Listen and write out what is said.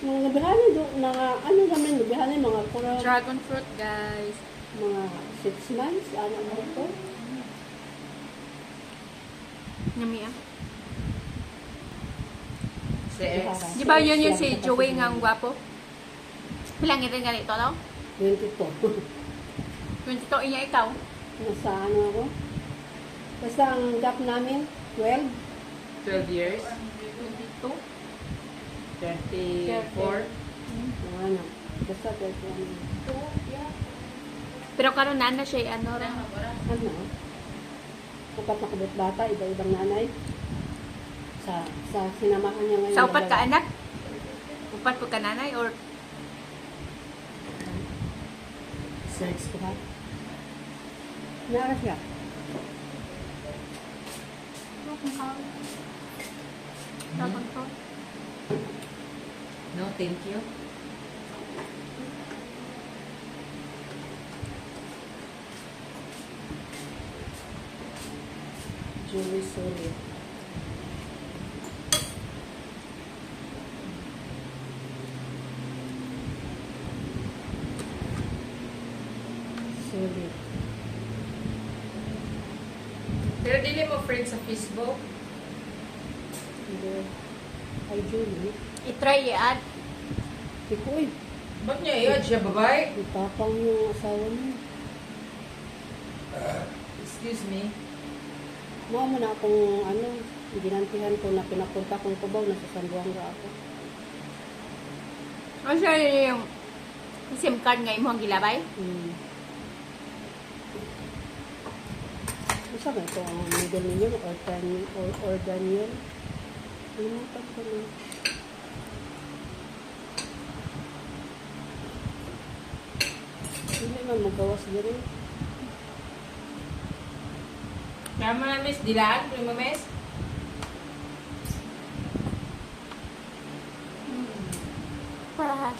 Mga nabihani do, ano namin nabihani, mga kurang, Dragon fruit, guys. mga 6 months, ano mo ito? Yummy ah. Si X. Di ba yun yung si Joey nga ang gwapo? Bilang ito ganito, no? 22. 22 niya ikaw. Nasa ano ako? Basta ang gap namin, 12. 12 years. 22. 24. Ano, basta 12 Pero karon na siya, ano rin. Ano? Upat na kabut bata, iba-ibang nanay. Sa sinamahan niya ngayon. Sa upat ka dalawa. anak? Upat po ka nanay or 6 ka? Nara siya. Dragon fruit? No, thank you. Julie Solid. Solid. Pero dili mo friend sa Facebook. Hindi. Ay, Julie. I-try i-add. Ikoy. Ba't niya i-add siya, babae? Itapang yung asawa niya. Excuse me. Mao mo na akong ano, ginantihan ko na pinapunta kong Cubao, nasa Sambuanga ako. Ano siya yung SIM card nga imo ang gilabay? Isa ba ito ang middle ninyo or Daniel? Limutan ko na. Hindi man magawas din. Kaya mo na, miss, dilaan? Kaya mo, miss? Para